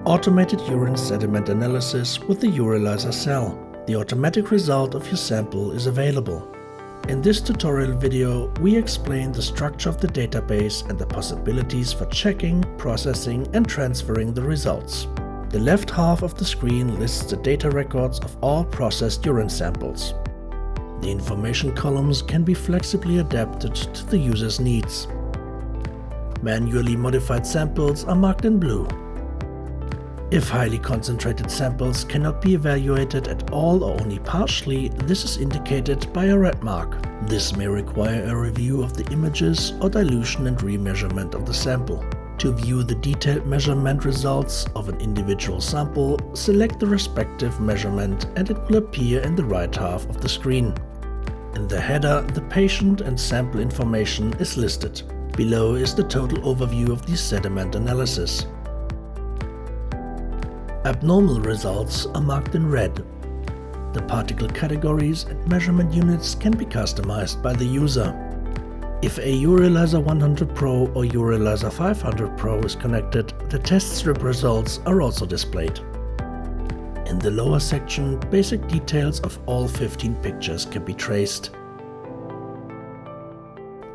Automated urine sediment analysis with the Urilyzer Cell. The automatic result of your sample is available. In this tutorial video, we explain the structure of the database and the possibilities for checking, processing and transferring the results. The left half of the screen lists the data records of all processed urine samples. The information columns can be flexibly adapted to the user's needs. Manually modified samples are marked in blue. If highly concentrated samples cannot be evaluated at all or only partially, this is indicated by a red mark. This may require a review of the images or dilution and remeasurement of the sample. To view the detailed measurement results of an individual sample, select the respective measurement and it will appear in the right half of the screen. In the header, the patient and sample information is listed. Below is the total overview of the sediment analysis. Abnormal results are marked in red. The particle categories and measurement units can be customized by the user. If a Urilyzer 100 Pro or Urilyzer 500 Pro is connected, the test strip results are also displayed. In the lower section, basic details of all 15 pictures can be traced.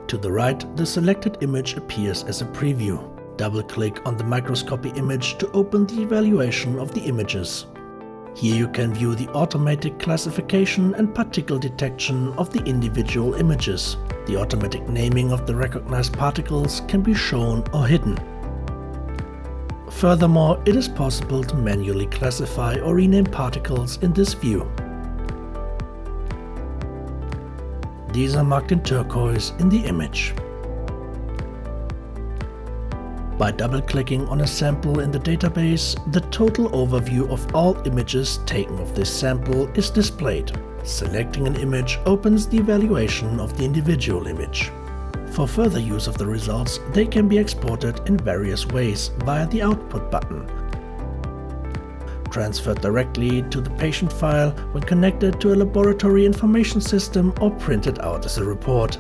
To the right, the selected image appears as a preview. Double-click on the microscopy image to open the evaluation of the images. Here you can view the automatic classification and particle detection of the individual images. The automatic naming of the recognized particles can be shown or hidden. Furthermore, it is possible to manually classify or rename particles in this view. These are marked in turquoise in the image. By double-clicking on a sample in the database, the total overview of all images taken of this sample is displayed. Selecting an image opens the evaluation of the individual image. For further use of the results, they can be exported in various ways via the Output button. Transferred directly to the patient file when connected to a laboratory information system or printed out as a report.